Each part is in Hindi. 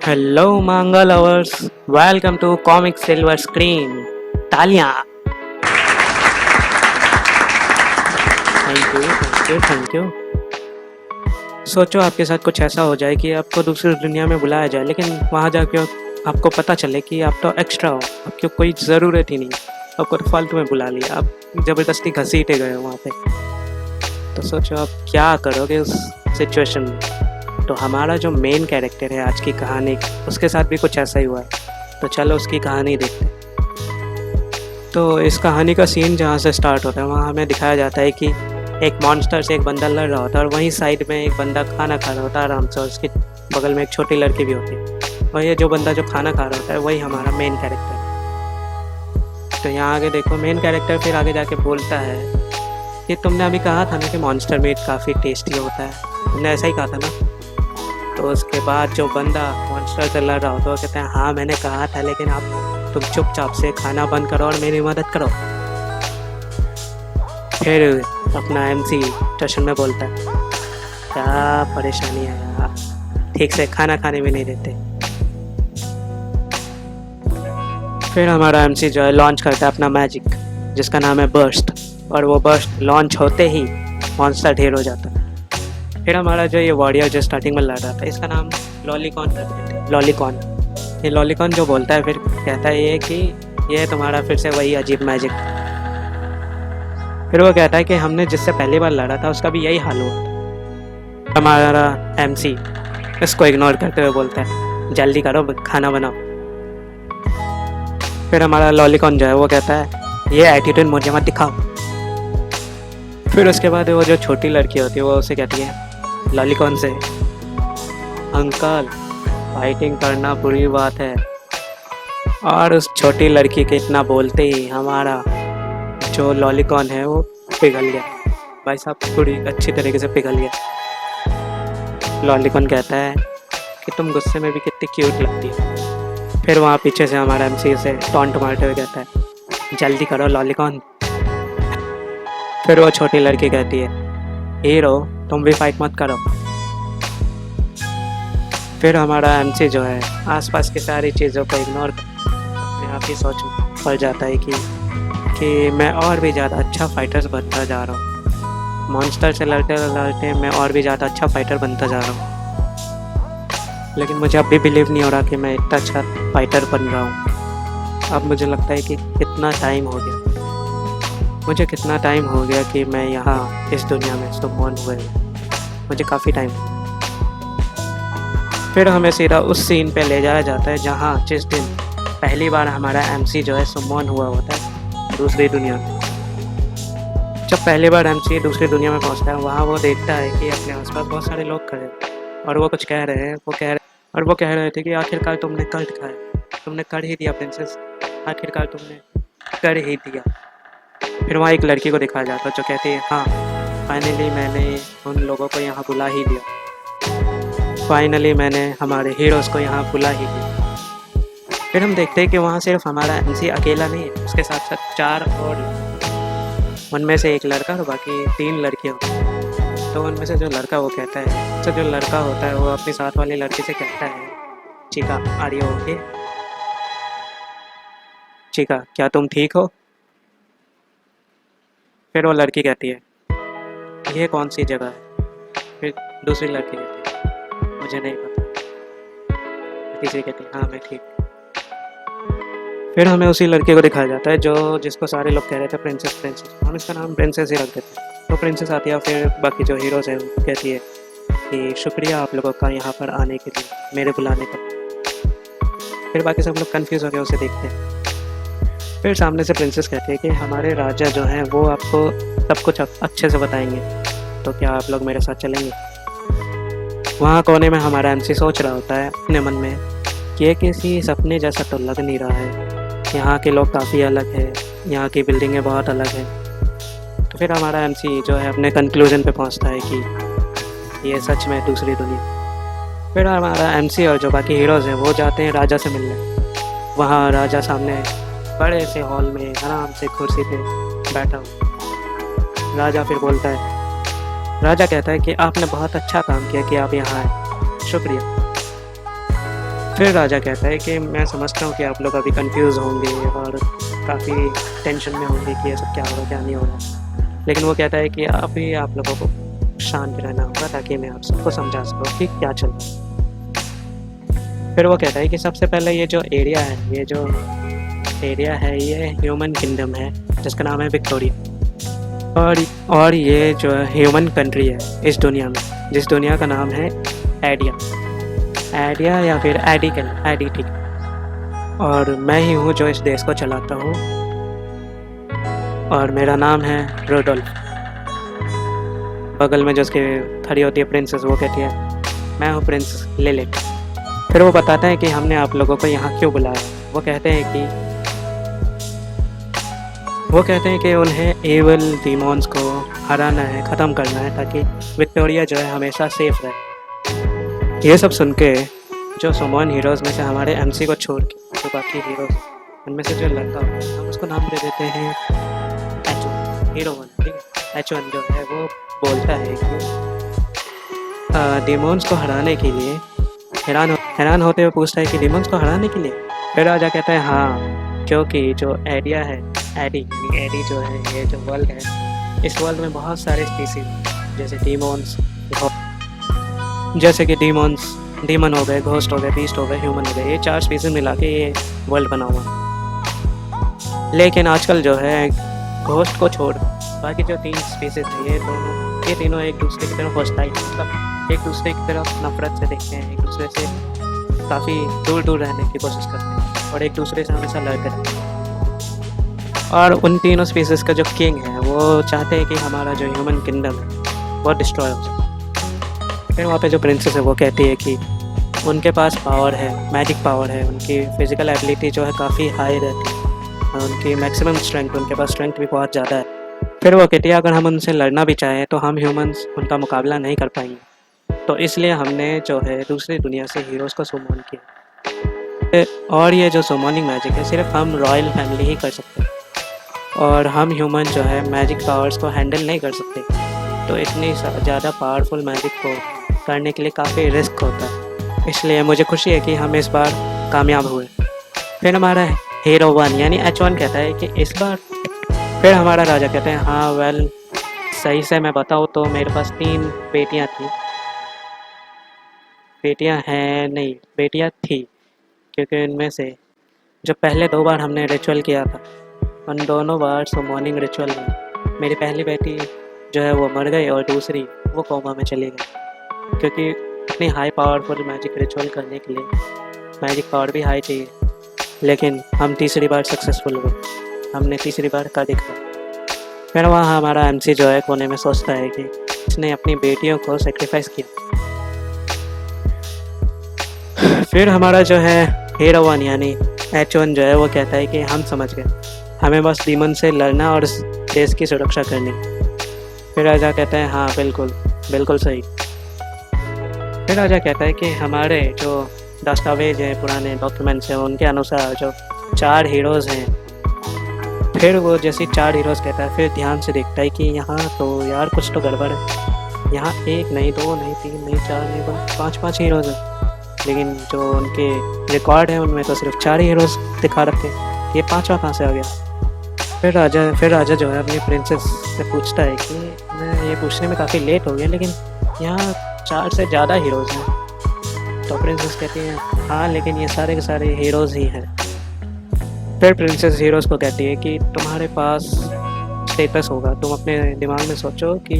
Hello manga lovers, welcome to comic silver screen. तालियां। Thank you thank you thank you. सोचो आपके साथ कुछ ऐसा हो जाए कि आपको दूसरी दुनिया में बुलाया जाए, लेकिन वहाँ जाके आपको पता चले कि आप तो एक्स्ट्रा हो, आपकी कोई ज़रूरत ही नहीं, आपको तो फालतू में बुला लिया, आप ज़बरदस्ती घसीटे गए हो वहाँ पे। तो सोचो आप क्या करोगे उस सिचुएशन में। तो हमारा जो मेन कैरेक्टर है आज की कहानी, उसके साथ भी कुछ ऐसा ही हुआ है। तो चलो उसकी कहानी देखते हैं। तो इस कहानी का सीन जहाँ से स्टार्ट होता है वहाँ हमें दिखाया जाता है कि एक मॉन्स्टर से एक बंदा लड़ रहा होता है और वहीं साइड में एक बंदा खाना खा रहा होता है आराम से, और उसके बगल में एक छोटी लड़की भी होती है। और ये जो बंदा जो खाना खा रहा होता है वही हमारा मेन कैरेक्टर है। तो यहाँ आगे देखो, मेन कैरेक्टर फिर आगे जाके बोलता है कि तुमने अभी कहा था ना कि मॉन्स्टर मीट काफ़ी टेस्टी होता है, तुमने ऐसा ही कहा था ना। तो उसके बाद जो बंदा मॉन्स्टर से लड़ रहा होता है वो कहते हैं हाँ मैंने कहा था, लेकिन आप तुम चुपचाप से खाना बंद करो और मेरी मदद करो। फिर अपना एमसी स्टेशन में बोलता है क्या परेशानी है यार, ठीक से खाना खाने भी नहीं देते। फिर हमारा एमसी जो है लॉन्च करता है अपना मैजिक जिसका नाम है बर्स्ट, और वो बर्स्ट लॉन्च होते ही मॉन्स्टर ढेर हो जाता है। फिर हमारा जो ये वॉरियर जो स्टार्टिंग में लड़ रहा था इसका नाम लॉलीकॉन कर देते हैं, लॉलीकॉन। ये लॉलीकॉन जो बोलता है फिर कहता है ये कि ये तुम्हारा फिर से वही अजीब मैजिक। फिर वो कहता है कि हमने जिससे पहली बार लड़ा था उसका भी यही हाल हुआ। हमारा एमसी इसको इग्नोर करते हुए बोलता है जल्दी करो खाना बनाओ। फिर हमारा लॉलीकॉन जो है वो कहता है ये एटीट्यूड मुझे मत दिखाओ। फिर उसके बाद वो जो छोटी लड़की होती है वो उसे कहती है लॉलीकॉन से, अंकल फाइटिंग करना बुरी बात है। और उस छोटी लड़की के इतना बोलते ही हमारा जो लॉलीकॉन है वो पिघल गया। भाई साहब पूरी अच्छी तरीके से पिघल गया। लॉलीकॉन कहता है कि तुम गुस्से में भी कितनी क्यूट लगती हो। फिर वहाँ पीछे से हमारा एमसी से टॉन्ट मारते हुए कहता है जल्दी करो लॉलीकॉन। फिर वो छोटी लड़की कहती है हीरो तुम भी फाइट मत करो। फिर हमारा एमसी जो है आसपास की सारी चीज़ों को इग्नोर कर अपने आप ही सोच पड़ जाता है कि मैं और भी ज़्यादा अच्छा फाइटर बनता जा रहा हूँ। मॉन्स्टर से लड़ते लड़ते मैं और भी ज़्यादा अच्छा फाइटर बनता जा रहा हूँ, लेकिन मुझे अब भी बिलीव नहीं हो रहा कि मैं इतना अच्छा फाइटर बन रहा हूँ। अब मुझे लगता है कि कितना टाइम हो गया, मुझे कितना टाइम हो गया कि मैं यहाँ इस दुनिया में सुमन हुए, मुझे काफ़ी टाइम। फिर हमें सीधा उस सीन पे ले जाया जाता है जहाँ जिस दिन पहली बार हमारा एमसी जो है सुमन हुआ होता है दूसरी दुनिया में। जब पहली बार एमसी दूसरी दुनिया में पहुँचता है वहाँ वो देखता है कि अपने आसपास बहुत सारे लोग खड़े हैं और वो कुछ कह रहे हैं। वो कह रहे थे कि आखिरकार तुमने कर दिखाया, तुमने कर ही दिया प्रिंसेस, आखिरकार तुमने कर ही दिया। फिर वहाँ एक लड़की को दिखाया जाता है जो कहती है हाँ फाइनली मैंने उन लोगों को यहाँ बुला ही लिया, फाइनली मैंने हमारे हीरोज़ को यहाँ बुला ही लिया। फिर हम देखते हैं कि वहाँ सिर्फ हमारा एमसी अकेला नहीं है, उसके साथ साथ 4 और, उनमें से एक लड़का और बाकी 3 लड़कियाँ। तो उनमें से जो लड़का वो कहता है, तो जो लड़का होता है वो अपनी साथ वाली लड़की से कहता है चिका आर यू ओके, चिका क्या तुम ठीक हो। फिर वो लड़की कहती है ये कौन सी जगह है। फिर दूसरी लड़की कहती है मुझे नहीं पता। तीसरी कहती है हाँ मैं ठीक। फिर हमें उसी लड़के को दिखाया जाता है जो जिसको सारे लोग कह रहे थे प्रिंसेस, हम इसका नाम प्रिंसेस ही रख देते हैं। तो प्रिंसेस आती है, फिर बाकी जो हीरोज़ हैं उनको कहती है कि शुक्रिया आप लोगों का यहाँ पर आने के लिए, मेरे बुलाने का। फिर बाकी सब लोग कन्फ्यूज़ हो गए उसे देखते हैं। फिर सामने से प्रिंसेस कहती है कि हमारे राजा जो हैं वो आपको सब कुछ अच्छे से बताएंगे, तो क्या आप लोग मेरे साथ चलेंगे। वहाँ कोने में हमारा एमसी सोच रहा होता है अपने मन में कि ये किसी सपने जैसा तो लग नहीं रहा है, यहाँ के लोग काफ़ी अलग है, यहाँ की बिल्डिंगें बहुत अलग हैं। तो फिर हमारा एमसी जो है अपने कंक्लूजन पे पहुँचता है कि ये सच में दूसरी दुनिया। फिर हमारा एमसी और जो बाकी हीरोज़ हैं वो जाते हैं राजा से मिलने। वहाँ राजा सामने बड़े से हॉल में आराम से कुर्सी पे बैठा हूँ। राजा फिर बोलता है, राजा कहता है कि आपने बहुत अच्छा काम किया कि आप यहाँ आए, शुक्रिया। फिर राजा कहता है कि मैं समझता हूँ कि आप लोग अभी कंफ्यूज होंगे और काफ़ी टेंशन में होंगे कि ये सब क्या हो रहा है क्या नहीं हो रहा, लेकिन वो कहता है कि अभी आप लोगों को शांत रहना होगा ताकि मैं आप सबको समझा सकूँ कि क्या चल रहा है। फिर वो कहता है कि सबसे पहले ये जो एरिया है ये ह्यूमन किंगडम है जिसका नाम है विक्टोरिया, और ये जो ह्यूमन कंट्री है इस दुनिया में, जिस दुनिया का नाम है एडिया या फिर एडी ठीक। और मैं ही हूँ जो इस देश को चलाता हूँ और मेरा नाम है रोडोल्फ। बगल में जो उसकी खड़ी होती है प्रिंसेस, वो कहती है मैं हूँ प्रिंस लिलिट। फिर वो बताते हैं कि हमने आप लोगों को यहाँ क्यों बुलाया। वो कहते हैं कि उन्हें एवल डीमॉन्स को हराना है, ख़त्म करना है ताकि विक्टोरिया जो है हमेशा सेफ रहे। ये सब सुन के जो समवन हीरोज़ में से हमारे एमसी को छोड़ के जो बाकी हीरोज़ उनमें से जो लड़का होता है हम उसको नाम दे देते हैं H1, हीरो 1, ठीक है। H1 जो है वो बोलता है कि डीमॉन्स को हराने के लिए हैरान होते हुए पूछता है कि डीमॉन्स को हराने के लिए। फिर राजा कहता है हाँ, क्योंकि जो एडिया है एडी जो है ये जो वर्ल्ड है, इस वर्ल्ड में बहुत सारे स्पीसीज जैसे डीमन हो गए, घोस्ट हो गए, बीस्ट हो गए, ह्यूमन हो गए, ये 4 स्पीसीज मिला के ये वर्ल्ड बना हुआ है। लेकिन आजकल जो है घोस्ट को छोड़ बाकी जो 3 स्पीसीज हैं ये तीनों एक दूसरे की तरफ हॉस्टाइल, मतलब एक दूसरे की तरफ नफरत से देखते हैं, एक दूसरे से काफ़ी दूर रहने की कोशिश करते हैं और एक दूसरे से हमेशा लड़ते रहते हैं। और उन तीनों स्पीसीज का जो किंग है वो चाहते हैं कि हमारा जो ह्यूमन किंगडम है वो डिस्ट्रॉय हो जाए। फिर वहाँ पे जो प्रिंसेस है वो कहती है कि उनके पास पावर है, मैजिक पावर है, उनकी फिज़िकल एबिलिटी जो है काफ़ी हाई रहती है और उनकी मैक्सिमम स्ट्रेंथ, उनके पास स्ट्रेंथ भी बहुत ज़्यादा है। फिर वो कहती है अगर हम उनसे लड़ना भी चाहें तो हम ह्यूमंस उनका मुकाबला नहीं कर पाएंगे, तो इसलिए हमने जो है दूसरी दुनिया से हीरोज़ को सुमॉन किया। और ये जो सुमॉनिंग मैजिक है सिर्फ हम रॉयल फैमिली ही कर सकते हैं और हम ह्यूमन जो है मैजिक पावर्स को हैंडल नहीं कर सकते, तो इतनी ज़्यादा पावरफुल मैजिक को करने के लिए काफ़ी रिस्क होता है। इसलिए मुझे खुशी है कि हम इस बार कामयाब हुए। फिर हमारा हीरो 1 यानी H1 कहता है कि इस बार। फिर हमारा राजा कहते हैं हाँ वेल सही से मैं बताऊँ तो मेरे पास 3 बेटियाँ थी, बेटियाँ थी, क्योंकि इनमें से जो पहले 2 बार हमने रिचुअल किया था उन दोनों बार सुमॉनिंग रिचुअल में मेरी पहली बेटी जो है वो मर गई और दूसरी वो कोमा में चली गई, क्योंकि इतनी हाई पावरफुल मैजिक रिचुअल करने के लिए मैजिक पावर भी हाई चाहिए। लेकिन हम तीसरी बार सक्सेसफुल हुए, हमने तीसरी बार का दिखा। फिर वहाँ हमारा एमसी जो है कोने में सोचता है कि इसने अपनी बेटियों को सेक्रीफाइस किया। फिर हमारा जो है हीरो 1 यानी H1 जो है वो कहता है कि हम समझ गए, हमें बस डीमन से लड़ना और देश की सुरक्षा करनी। फिर राजा कहता है हाँ बिल्कुल सही। फिर राजा कहता है कि हमारे जो दस्तावेज हैं, पुराने डॉक्यूमेंट्स हैं, उनके अनुसार जो 4 हीरोज़ हैं, फिर वो जैसे 4 हीरोज़ कहता है फिर ध्यान से देखता है कि यहाँ तो यार कुछ तो गड़बड़ है। यहाँ 1 नहीं 2 नहीं 3 नहीं 4 नहीं 5 हीरोज़ हैं, लेकिन जो उनके रिकॉर्ड हैं उनमें तो सिर्फ 4 हीरोज़ दिखा रखे, ये 5वां कहाँ से आ गया। फिर राजा जो है अपनी प्रिंसेस से पूछता है कि मैं ये पूछने में काफ़ी लेट हो गया, लेकिन यहाँ 4 से ज़्यादा हीरोज़ हैं। तो प्रिंसेस कहती हैं हाँ लेकिन ये सारे के सारे हीरोज़ ही हैं। फिर प्रिंसेस हीरोज़ को कहती है कि तुम्हारे पास स्टेटस होगा, तुम अपने दिमाग में सोचो कि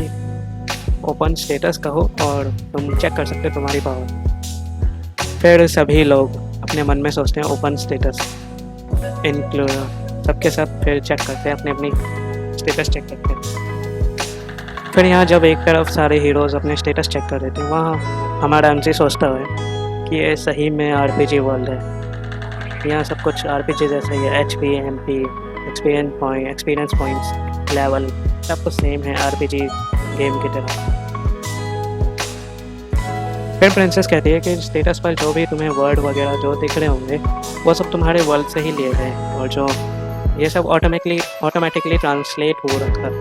ओपन स्टेटस कहो और तुम चेक कर सकते हो तुम्हारी पावर। फिर सभी लोग अपने मन में सोचते हैं ओपन स्टेटस, इंक्लूड सबके सब फिर चेक करते हैं, अपनी स्टेटस चेक करते हैं। फिर यहाँ जब एक तरफ सारे हीरोज़ अपने स्टेटस चेक कर रहे थे, वहाँ हमारा एमसी सोचता है कि ये सही में RPG वर्ल्ड है। यहाँ सब कुछ RPG जैसा ही है, HP MP experience points level सब कुछ सेम है RPG गेम की तरह। फिर प्रिंसेस कहती है कि स्टेटस पर जो भी तुम्हें वर्ड वगैरह जो दिख रहे होंगे वो सब तुम्हारे वर्ल्ड से ही लिए गए हैं, और जो ये सब ऑटोमेटिकली ट्रांसलेट हो रखा है,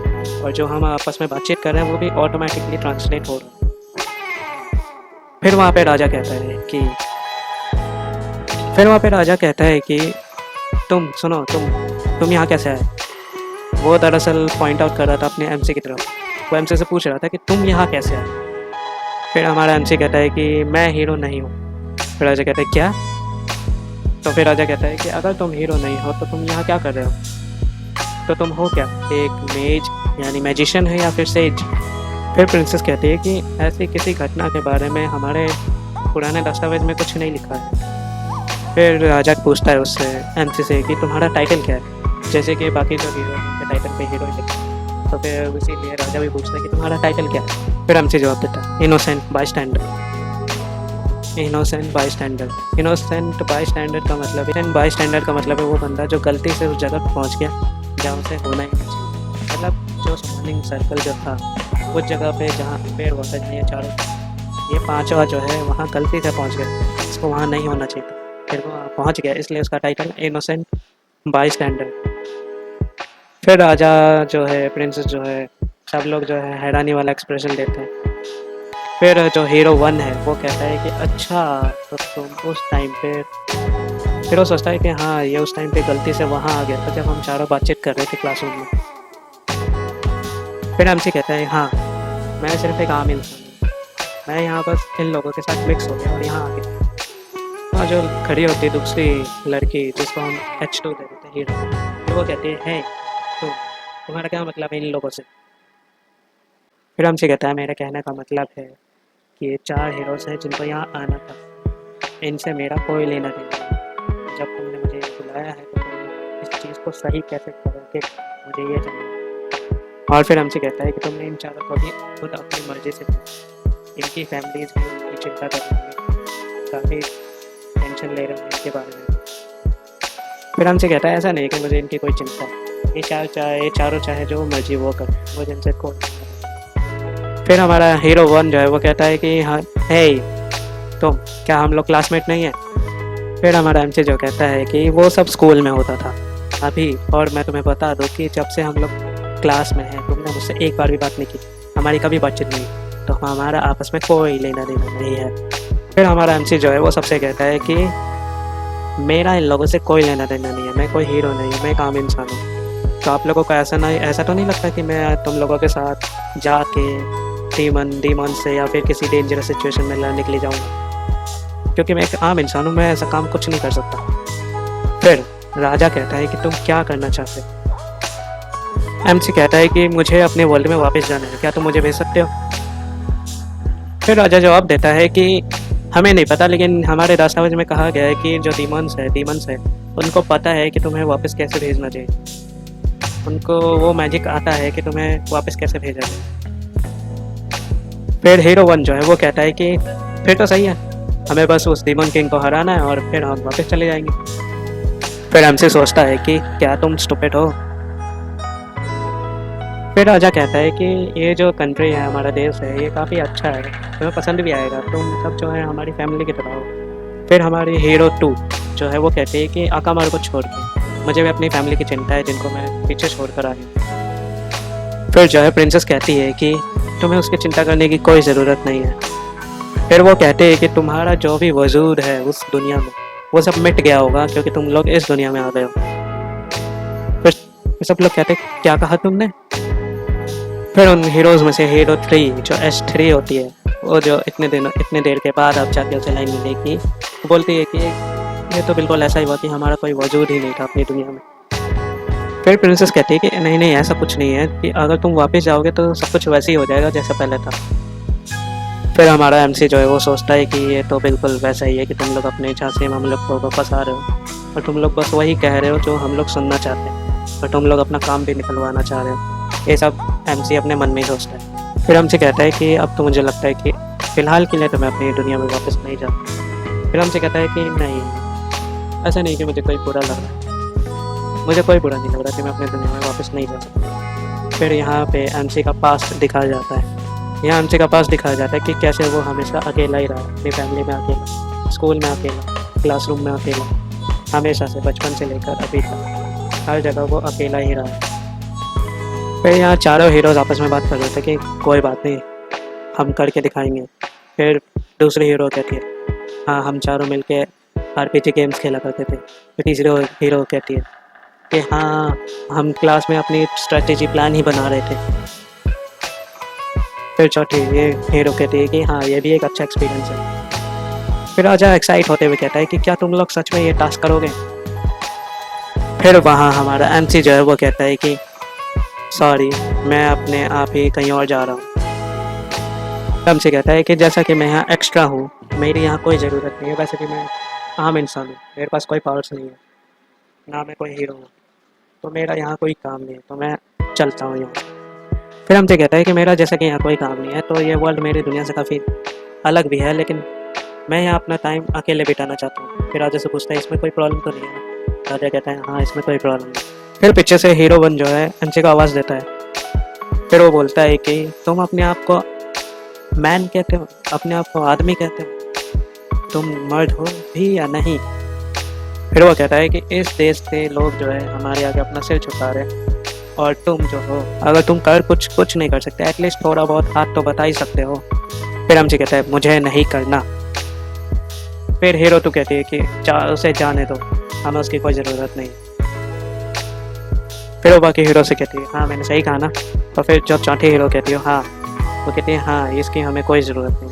और जो हम आपस में बातचीत कर रहे हैं वो भी ऑटोमेटिकली ट्रांसलेट हो रहा है। फिर वहाँ पे राजा कहता है कि फिर वहाँ पे राजा कहता है कि तुम सुनो, तुम यहाँ कैसे आए। वो दरअसल पॉइंट आउट कर रहा था अपने एमसी की तरफ। वो एमसी से पूछ रहा था कि तुम यहाँ कैसे आए। फिर हमारा एमसी कहता है कि मैं हीरो नहीं हूँ। फिर राजा कहता है क्या। तो फिर राजा कहता है कि अगर तुम हीरो नहीं हो तो तुम यहाँ क्या कर रहे हो, तो तुम हो क्या, एक मेज यानी मैजिशियन है या फिर सेज। फिर प्रिंसेस कहती है कि ऐसी किसी घटना के बारे में हमारे पुराने दस्तावेज में कुछ नहीं लिखा है। फिर राजा पूछता है उससे एमसी से कि तुम्हारा टाइटल क्या है, जैसे कि बाकी जो हीरो के टाइटल पे हीरो लिखा है। तो फिर इसीलिए राजा भी पूछता है कि तुम्हारा टाइटल क्या है। फिर एमसी जवाब देता है इनोसेंट बाईस्टैंडर। इनोसेंट बाईस्टैंडर का मतलब है वो बंदा जो गलती से उस जगह पर पहुँच गया जहाँ उसे होना ही नहीं चाहिए। मतलब जो सराउंडिंग सर्कल जो था उस जगह पे जहाँ पेड़ पौधे नहीं है चारों, ये पांचवा जो है वहाँ गलती से पहुँच गया, इसको वहाँ नहीं होना चाहिए था, फिर वो वहाँ पहुँच गया, इसलिए उसका टाइटल इनोसेंट बाईस्टैंडर। फिर राजा जो है, प्रिंसेस जो है, सब लोग जो है हैरानी वाला एक्सप्रेशन देते हैं। फिर जो हीरो 1 है वो कहता है कि अच्छा तो तुम उस टाइम पे, फिर वो सोचता है कि हाँ ये उस टाइम पे गलती से वहाँ आ गया था जब हम चारों बातचीत कर रहे थे क्लासरूम में। फिर एमसी कहता है हाँ मैं सिर्फ एक आम इंसान हूँ, मैं यहाँ बस इन लोगों के साथ मिक्स हो गया और यहाँ आ गया। वहाँ जो खड़ी होती है दूसरी लड़की जिसको हम H2 दे देते हैं हीरो, तो वो कहती है तो तुम्हारा क्या मतलब है इन लोगों से। फिर हमसे कहता है मेरा कहने का मतलब है कि ये 4 हीरोज़ हैं जिनको यहाँ आना था, इनसे मेरा कोई लेना देना नहीं। जब तुमने मुझे बुलाया है तो तुम इस चीज़ को सही कैसे करोगे, मुझे ये जानना। और फिर हमसे कहता है कि तुमने इन चारों को भी खुद अपनी मर्ज़ी से चुना, इनकी फैमिलीज़ भी उनकी चिंता कर रही है, काफ़ी टेंशन ले रहे हैं इनके बारे में। फिर हमसे कहता है ऐसा नहीं कि मुझे इनकी कोई चिंता है, ये चारों चाहे जो मर्जी वो कर, वो जिनसे कोई। फिर हमारा हीरो 1 जो है वो कहता है कि हाँ हे तुम, क्या हम लोग क्लासमेट नहीं हैं। फिर हमारा एमसी जो कहता है कि वो सब स्कूल में होता था अभी, और मैं तुम्हें बता दूँ कि जब से हम लोग क्लास में हैं तुमने मुझसे एक बार भी बात नहीं की, हमारी कभी बातचीत नहीं, तो हमारा आपस में कोई लेना देना नहीं है। फिर हमारा एमसी जो है वो सबसे कहता है कि मेरा इन लोगों से कोई लेना देना नहीं है, मैं कोई हीरो नहीं हूँ, मैं एक आम इंसान हूँ। तो आप लोगों को ऐसा तो नहीं लगता कि मैं तुम लोगों के साथ जाके डीमन से या फिर किसी डेंजरस सिचुएशन में लड़ने के लिए जाऊँगा, क्योंकि मैं एक आम इंसान हूँ, मैं ऐसा काम कुछ नहीं कर सकता। फिर राजा कहता है कि तुम क्या करना चाहते हो। एमसी कहता है कि मुझे अपने वर्ल्ड में वापस जाना है, क्या तुम मुझे भेज सकते हो। फिर राजा जवाब देता है कि हमें नहीं पता, लेकिन हमारे दस्तावेज में कहा गया है कि जो डीमंस है उनको पता है कि तुम्हें वापस कैसे भेजना चाहिए, उनको वो मैजिक आता है कि तुम्हें वापस कैसे भेजा जाए। फिर हीरो 1 जो है वो कहता है कि फिर तो सही है, हमें बस उस डीमन किंग को हराना है और फिर हम वापस चले जाएंगे। फिर हमसे सोचता है कि क्या तुम स्टूपिड हो। फिर राजा कहता है कि ये जो कंट्री है, हमारा देश है, ये काफ़ी अच्छा है, तुम्हें पसंद भी आएगा, तुम सब जो है हमारी फैमिली की तरह हो। फिर हमारी हीरो 2 जो है वो कहती है कि आकामार को छोड़ के मुझे भी अपनी फैमिली की चिंता है जिनको मैं पीछे छोड़ कर आई हूँ। फिर जो है प्रिंसेस कहती है कि तुम्हें उसकी चिंता करने की कोई ज़रूरत नहीं है। फिर वो कहते हैं कि तुम्हारा जो भी वजूद है उस दुनिया में वो सब मिट गया होगा क्योंकि तुम लोग इस दुनिया में आ गए हो। फिर सब लोग कहते हैं क्या कहा तुमने। फिर उन हीरोज़ में से हीरो 3 जो H3 होती है, वो जो इतने देर के बाद अब जाके उसे लाइन मिलेगी, वो बोलती है कि ये तो बिल्कुल ऐसा ही हुआ कि हमारा कोई वजूद ही नहीं था अपनी दुनिया में। फिर प्रिंसेस कहती है कि नहीं ऐसा कुछ नहीं है, कि अगर तुम वापस जाओगे तो सब कुछ वैसे ही हो जाएगा जैसा पहले था। फिर हमारा एमसी जो है वो सोचता है कि ये तो बिल्कुल वैसा ही है कि तुम लोग अपने झांसे में हम लोग को फंसा रहे हो और तुम लोग बस वही कह रहे हो जो हम लोग सुनना चाहते हैं और तुम लोग अपना काम भी निकलवाना चाह रहे हो। ये सब एमसी अपने मन में ही सोचता है। फिर हमसे कहता है कि अब तो मुझे लगता है कि फ़िलहाल के लिए तो मैं अपनी दुनिया में वापस नहीं जाता। फिर हमसे कहता है कि नहीं, ऐसा नहीं कि मुझे कोई बुरा लग रहा है, मुझे कोई बुरा नहीं लग रहा कि मैं अपनी दुनिया में वापस नहीं जा सकता। फिर यहाँ पे एमसी का पास्ट दिखाया जाता है। यहाँ एमसी का पास्ट दिखाया जाता है कि कैसे वो हमेशा अकेला ही रहा, अपनी फैमिली में अकेला, स्कूल में अकेला, क्लासरूम में अकेला, हमेशा से बचपन से लेकर अभी तक हर जगह वो अकेला ही रहा। फिर यहाँ चारों हीरोज़ आपस में बात कर रहे थे कि कोई बात नहीं, हम करके दिखाएंगे। फिर दूसरी हीरो कहती है हाँ हम चारों मिलके आरपीजी गेम्स खेला करते थे। तो तीसरे हीरो कहती है कि हाँ, हम क्लास में अपनी स्ट्रेटेजी प्लान ही बना रहे थे। फिर चौथी ये हीरो कहती है कि हाँ, ये भी एक अच्छा एक्सपीरियंस है। फिर राजा एक्साइट होते हुए कहता है कि क्या तुम लोग सच में ये टास्क करोगे? फिर वहाँ हमारा एमसी जो है वो कहता है कि सॉरी, मैं अपने आप ही कहीं और जा रहा हूँ। एमसी कहता है कि जैसा कि मैं यहाँ एक्स्ट्रा हूँ, मेरी यहाँ कोई ज़रूरत नहीं है। वैसे भी मैं आम इंसान हूँ, मेरे पास कोई पावर्स नहीं है, ना मैं कोई हीरो हूँ, तो मेरा यहाँ कोई काम नहीं है, तो मैं चलता हूँ यहाँ। फिर हमसे कहता है कि मेरा जैसा कि यहाँ कोई काम नहीं है, तो ये वर्ल्ड मेरी दुनिया से काफ़ी अलग भी है, लेकिन मैं यहाँ अपना टाइम अकेले बिताना चाहता हूँ। फिर राजा से पूछता है इसमें कोई प्रॉब्लम तो नहीं है? राजा कहता है हाँ, इसमें कोई प्रॉब्लम नहीं। फिर पीछे से हीरो वन जो है एमसी को आवाज़ देता है। फिर वो बोलता है कि तुम अपने आप को मैन कहते हो, अपने आप को आदमी कहते हो, तुम मर्द हो भी या नहीं? फिर वो कहता है कि इस देश के लोग जो है हमारे आगे अपना सिर झुका रहे हैं, और तुम जो हो, अगर तुम कुछ नहीं कर सकते, एटलीस्ट थोड़ा बहुत हाथ तो बता ही सकते हो। फिर हमसे कहता है मुझे नहीं करना। फिर हीरो तो कहती है कि उसे जाने दो, हमें उसकी कोई ज़रूरत नहीं। फिर वो बाकी हीरो से कहती है हाँ, मैंने सही कहा ना? और फिर जब चौथी हीरो कहती हो हाँ, वो कहती है हाँ, इसकी हमें कोई ज़रूरत नहीं,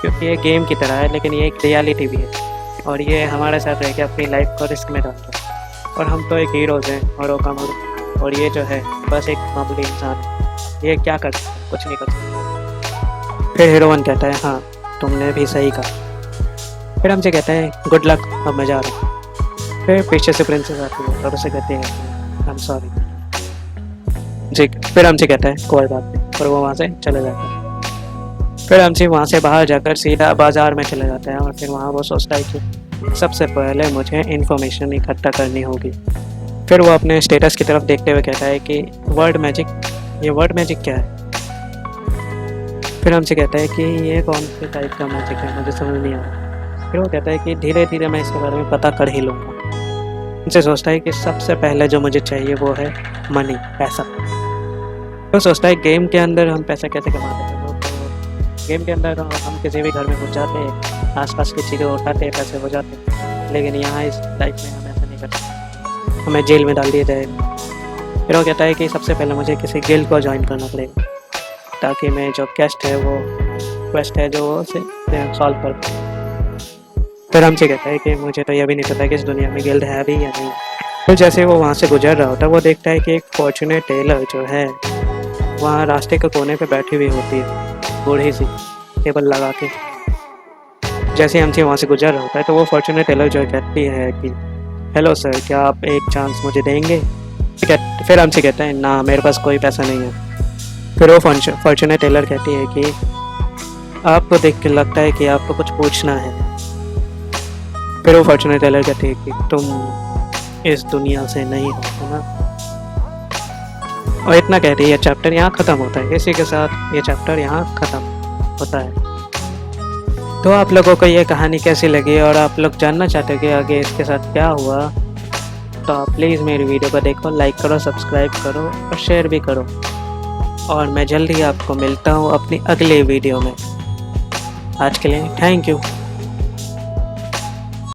क्योंकि ये गेम की तरह है, लेकिन ये एक रियलिटी भी है, और ये हमारे साथ रह के अपनी लाइफ को रिस्क में डालता है, और हम तो एक हीरोज़ हैं औरों का मुल्क, और ये जो है बस एक मामूली इंसान है, ये क्या कर सकता, कुछ नहीं कर सकता। फिर हीरो वन कहता है हाँ, तुमने भी सही कहा। फिर हमसे कहता है गुड लक, अब मैं जा रहा हूँ। फिर पीछे से प्रिंसेस आती है और उसे कहते हैं आई एम सॉरी जी। फिर हमसे कहता है कोई बात नहीं, और वो वहाँ से चले जाता है। फिर हमसे वहाँ से बाहर जाकर सीधा बाज़ार में चले जाता है, और फिर वहाँ वो सोचता है कि सबसे पहले मुझे इन्फॉर्मेशन इकट्ठा करनी होगी। फिर वो अपने स्टेटस की तरफ देखते हुए कहता है कि वर्ड मैजिक, ये वर्ड मैजिक क्या है? फिर हमसे कहता है कि ये कौन से टाइप का मैजिक है, मुझे समझ नहीं आ रहा। फिर वो कहता है कि धीरे धीरे मैं इसके बारे में पता कर ही लूँगा। उनसे सोचता है कि सबसे पहले जो मुझे चाहिए वो है मनी, पैसा। तो सोचता है गेम के अंदर हम पैसा कैसे कमाते हैं? तो गेम के अंदर हम किसी भी घर में घुस जाते हैं, आसपास की चीज़ें उठाते हैं, पैसे हो जाते हैं, लेकिन यहाँ इस लाइफ में हम ऐसा नहीं करते, हमें जेल में डाल दिया जाएगा। फिर वो कहता है कि सबसे पहले मुझे किसी गिल्ड को ज्वाइन करना पड़ेगा, ताकि मैं जो क्वेस्ट है जो उसे सॉल्व कर पाऊँ। फिर हमसे कहता है कि मुझे तो यह भी नहीं पता कि इस दुनिया में गिल्ड है भी या नहीं। फिर जैसे वो वहाँ से गुजर रहा होता है, वो देखता है कि एक फॉर्चूनेट टेलर जो है वहाँ रास्ते के कोने पे बैठी हुई होती है, बूढ़ी सी टेबल लगा के। जैसे हमसे वहाँ से गुजर रहा होता है, तो वो फॉर्चूनेट टेलर जो कहती है कि हेलो सर, क्या आप एक चांस मुझे देंगे? फिर हमसे कहता है ना, मेरे पास कोई पैसा नहीं है। फिर वो फॉर्चूनेट टेलर कहती है कि आपको देख के लगता है कि आपको कुछ पूछना है। फिर वो फॉर्चूनेट टेलर कहती है कि तुम इस दुनिया से नहीं हो ना। और इतना कहती है ये चैप्टर यहाँ ख़त्म होता है। इसी के साथ ये चैप्टर यहाँ ख़त्म होता है। तो आप लोगों को ये कहानी कैसी लगी, और आप लोग जानना चाहते हो कि आगे इसके साथ क्या हुआ, तो आप प्लीज़ मेरी वीडियो को देखो, लाइक करो, सब्सक्राइब करो और शेयर भी करो। और मैं जल्दी आपको मिलता हूँ अपनी अगली वीडियो में। आज के लिए थैंक यू।